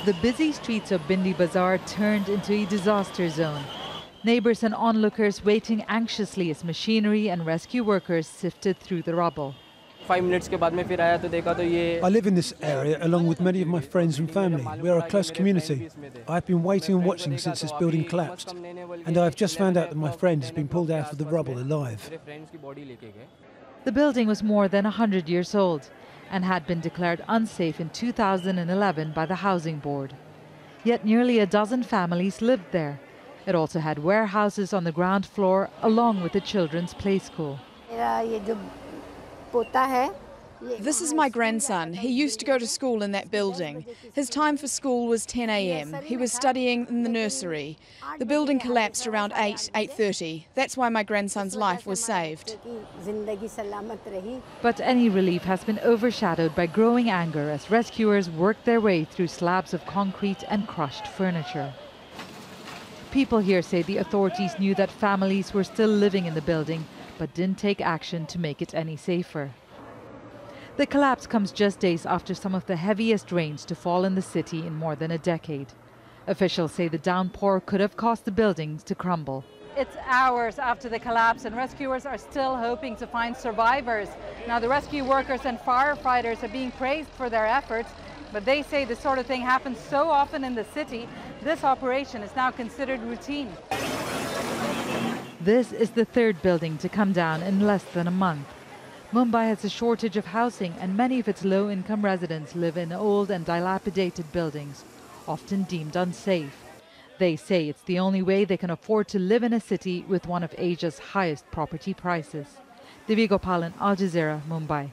the busy streets of Bindi Bazaar turned into a disaster zone. Neighbors and onlookers waiting anxiously as machinery and rescue workers sifted through the rubble. 5 minutes के बाद में फिर आया तो देखा तो ये I live in this area along with many of my friends and family. We are a close community. I've been waiting and watching since this building collapsed, and I've just found out that my friend has been pulled out of the rubble alive. The building was more than 100 years old and had been declared unsafe in 2011 by the Housing Board. Yet nearly a dozen families lived there. It also had warehouses on the ground floor along with the children's play school. This is my grandson. He used to go to school in that building. His time for school was 10 a.m. He was studying in the nursery. The building collapsed around 8:30. That's why my grandson's life was saved. But any relief has been overshadowed by growing anger as rescuers work their way through slabs of concrete and crushed furniture. People here say the authorities knew that families were still living in the building but didn't take action to make it any safer. The collapse comes just days after some of the heaviest rains to fall in the city in more than a decade. Officials say the downpour could have caused the buildings to crumble. It's hours after the collapse and rescuers are still hoping to find survivors. Now the rescue workers and firefighters are being praised for their efforts, but they say this sort of thing happens so often in the city, this operation is now considered routine. This is the third building to come down in less than a month. Mumbai has a shortage of housing and many of its low-income residents live in old and dilapidated buildings, often deemed unsafe. They say it's the only way they can afford to live in a city with one of Asia's highest property prices. Divya, Gopalan, Jazeera, Mumbai.